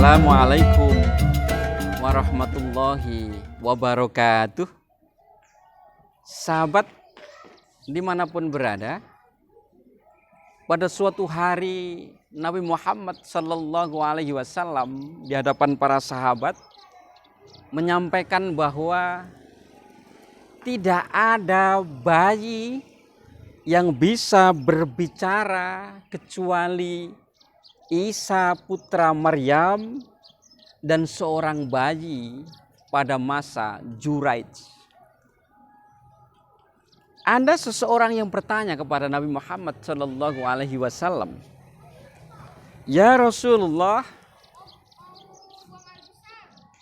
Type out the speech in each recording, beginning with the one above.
Assalamualaikum warahmatullahi wabarakatuh. Sahabat dimanapun berada, pada suatu hari Nabi Muhammad Sallallahu Alaihi Wasallam di hadapan para sahabat menyampaikan bahwa tidak ada bayi yang bisa berbicara kecuali Isa putra Maryam dan seorang bayi pada masa Juraij. Ada seseorang yang bertanya kepada Nabi Muhammad Sallallahu Alaihi Wasallam, "Ya Rasulullah,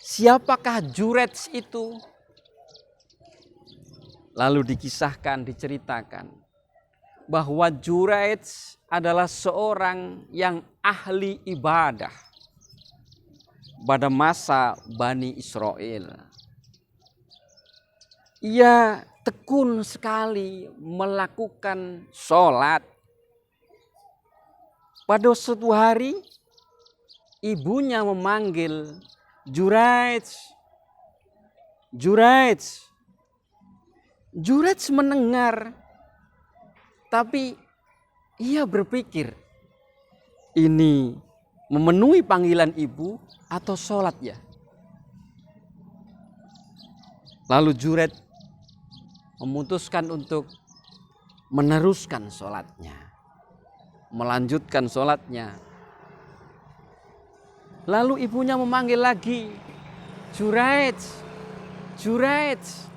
siapakah Juraij itu?" Lalu dikisahkan, diceritakan bahwa Juraij adalah seorang yang ahli ibadah pada masa Bani Israel. Ia tekun sekali melakukan sholat. Pada suatu hari ibunya memanggil, "Juraij, Juraij." Juraij mendengar, tapi ia berpikir, ini memenuhi panggilan ibu atau sholat ya? Lalu Juraij memutuskan untuk meneruskan sholatnya, melanjutkan sholatnya. Lalu ibunya memanggil lagi, "Juraij, Juraij."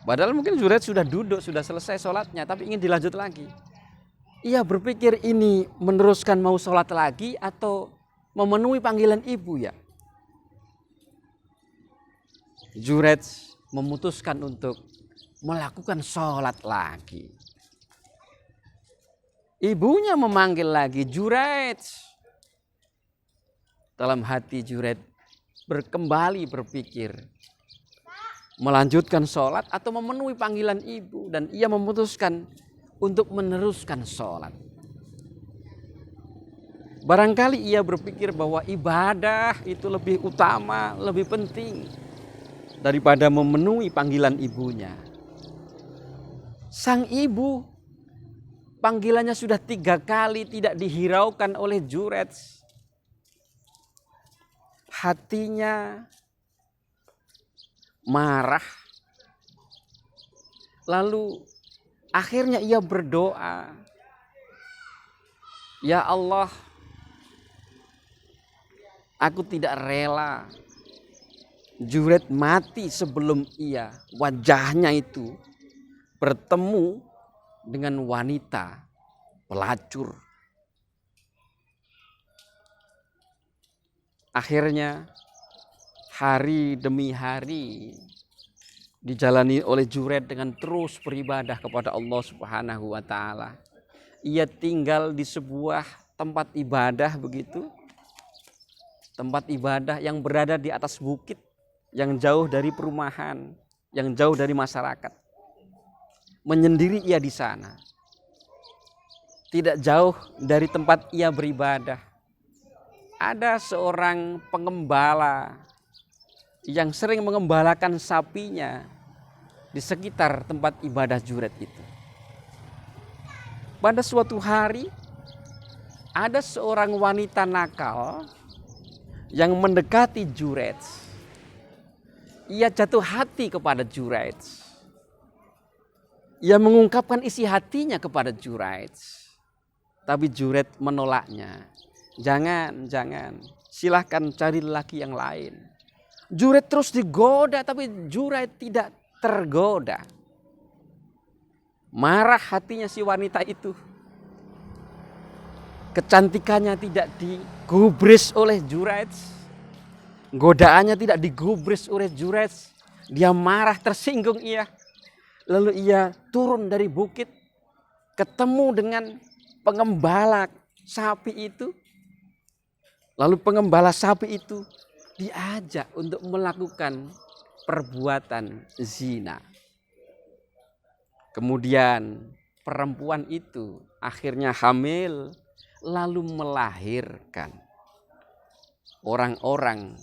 Padahal mungkin Juraij sudah duduk, sudah selesai sholatnya, tapi ingin dilanjut lagi. Ia berpikir ini meneruskan mau sholat lagi atau memenuhi panggilan ibu ya. Juraij memutuskan untuk melakukan sholat lagi. Ibunya memanggil lagi, "Juraij." Dalam hati Juraij kembali berpikir, melanjutkan sholat atau memenuhi panggilan ibu, dan ia memutuskan untuk meneruskan sholat. Barangkali ia berpikir bahwa ibadah itu lebih utama, lebih penting daripada memenuhi panggilan ibunya. Sang ibu panggilannya sudah 3 kali tidak dihiraukan oleh Juraij. Hatinya marah. Lalu akhirnya ia berdoa, "Ya Allah, aku tidak rela Juraij mati sebelum ia wajahnya itu bertemu dengan wanita pelacur." Akhirnya hari demi hari dijalani oleh Juraij dengan terus beribadah kepada Allah Subhanahu wa taala. Ia tinggal di sebuah tempat ibadah begitu. Tempat ibadah yang berada di atas bukit, yang jauh dari perumahan, yang jauh dari masyarakat. Menyendiri ia di sana. Tidak jauh dari tempat ia beribadah. Ada seorang pengembala yang sering mengembalakan sapinya di sekitar tempat ibadah Juraij itu. Pada suatu hari ada seorang wanita nakal yang mendekati Juraij. Ia jatuh hati kepada Juraij. Ia mengungkapkan isi hatinya kepada Juraij. Tapi Juraij menolaknya. Jangan, silahkan cari lelaki yang lain." Juraij terus digoda, tapi Juraij tidak tergoda. Marah hatinya si wanita itu. Kecantikannya tidak digubris oleh Juraij. Godaannya tidak digubris oleh Juraij. Dia marah, tersinggung ia. Lalu ia turun dari bukit, ketemu dengan pengembala sapi itu. Lalu pengembala sapi itu diajak untuk melakukan perbuatan zina. Kemudian perempuan itu akhirnya hamil, lalu melahirkan. Orang-orang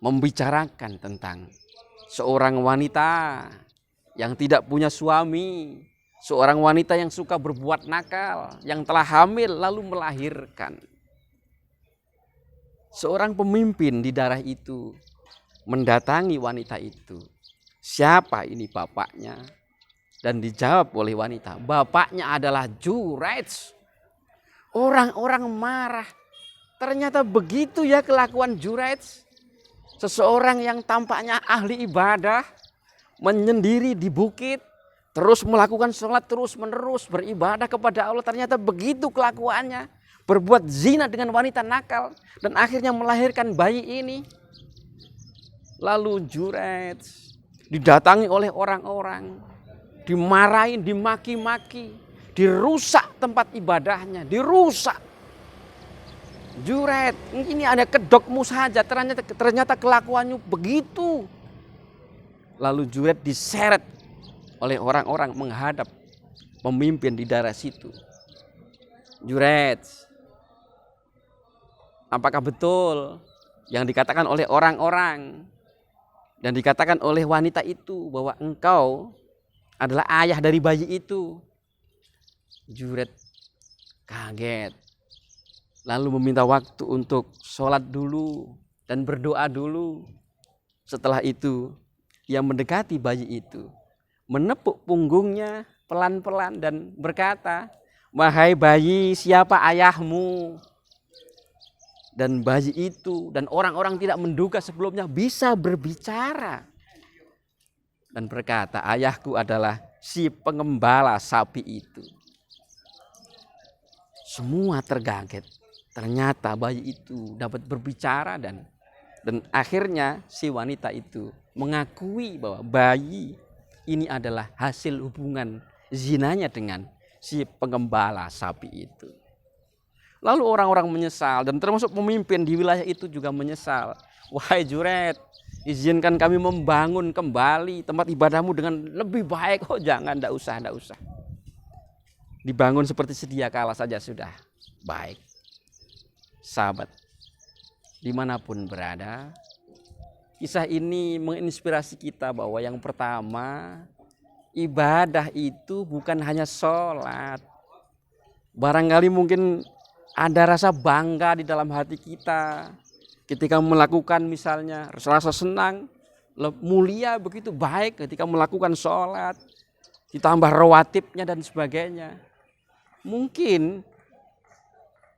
membicarakan tentang seorang wanita yang tidak punya suami, seorang wanita yang suka berbuat nakal, yang telah hamil lalu melahirkan. Seorang pemimpin di daerah itu mendatangi wanita itu. Siapa ini bapaknya? Dan dijawab oleh wanita, bapaknya adalah Juraij. Orang-orang marah. Ternyata begitu ya kelakuan Juraij. Seseorang yang tampaknya ahli ibadah, menyendiri di bukit, terus melakukan sholat terus menerus, beribadah kepada Allah. Ternyata begitu kelakuannya. Berbuat zina dengan wanita nakal. Dan akhirnya melahirkan bayi ini. Lalu Juraij didatangi oleh orang-orang. Dimarahin, dimaki-maki, dirusak tempat ibadahnya, dirusak. Juraij, ini ada kedokmu saja, ternyata kelakuannya begitu. Lalu Juraij diseret oleh orang-orang menghadap pemimpin di daerah situ. Juraij, apakah betul yang dikatakan oleh orang-orang dan dikatakan oleh wanita itu bahwa engkau adalah ayah dari bayi itu? Juraij kaget. Lalu meminta waktu untuk sholat dulu dan berdoa dulu. Setelah itu ia mendekati bayi itu, menepuk punggungnya pelan-pelan dan berkata, wahai bayi, siapa ayahmu? Dan bayi itu dan orang-orang tidak menduga sebelumnya bisa berbicara. Dan berkata, ayahku adalah si pengembala sapi itu. Semua terkaget. Ternyata bayi itu dapat berbicara dan akhirnya si wanita itu mengakui bahwa bayi ini adalah hasil hubungan zinanya dengan si pengembala sapi itu. Lalu orang-orang menyesal dan termasuk pemimpin di wilayah itu juga menyesal. Wahai Juraij, izinkan kami membangun kembali tempat ibadahmu dengan lebih baik. Oh jangan, tidak usah. Dibangun seperti sedia kala saja sudah baik. Sahabat, dimanapun berada, kisah ini menginspirasi kita bahwa yang pertama, ibadah itu bukan hanya sholat. Barangkali mungkin ada rasa bangga di dalam hati kita ketika melakukan misalnya rasa senang, mulia begitu baik ketika melakukan sholat, ditambah rawatibnya dan sebagainya. Mungkin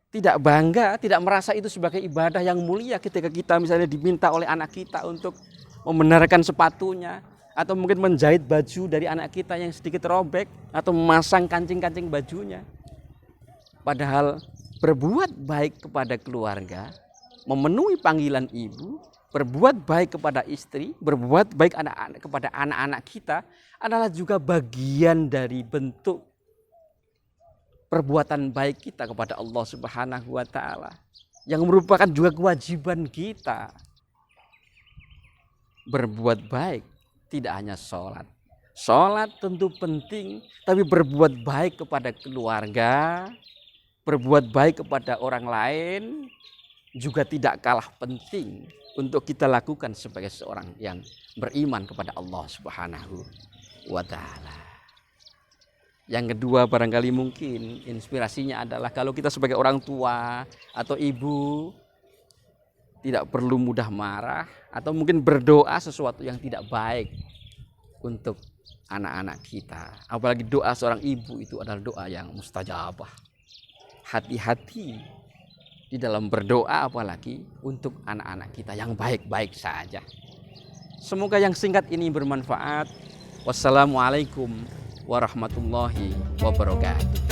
tidak bangga, tidak merasa itu sebagai ibadah yang mulia ketika kita misalnya diminta oleh anak kita untuk membenarkan sepatunya, atau mungkin menjahit baju dari anak kita yang sedikit robek, atau memasang kancing-kancing bajunya. Padahal berbuat baik kepada keluarga, memenuhi panggilan ibu, berbuat baik kepada istri, berbuat baik kepada anak-anak kita adalah juga bagian dari bentuk perbuatan baik kita kepada Allah Subhanahu wa Ta'ala, yang merupakan juga kewajiban kita. Berbuat baik tidak hanya sholat. Sholat tentu penting, tapi berbuat baik kepada keluarga, berbuat baik kepada orang lain juga tidak kalah penting untuk kita lakukan sebagai seorang yang beriman kepada Allah Subhanahu wa Ta'ala. Yang kedua, barangkali mungkin inspirasinya adalah kalau kita sebagai orang tua atau ibu tidak perlu mudah marah atau mungkin berdoa sesuatu yang tidak baik untuk anak-anak kita. Apalagi doa seorang ibu itu adalah doa yang mustajabah. Hati-hati di dalam berdoa, apalagi untuk anak-anak kita yang baik-baik saja. Semoga yang singkat ini bermanfaat. Wassalamualaikum warahmatullahi wabarakatuh.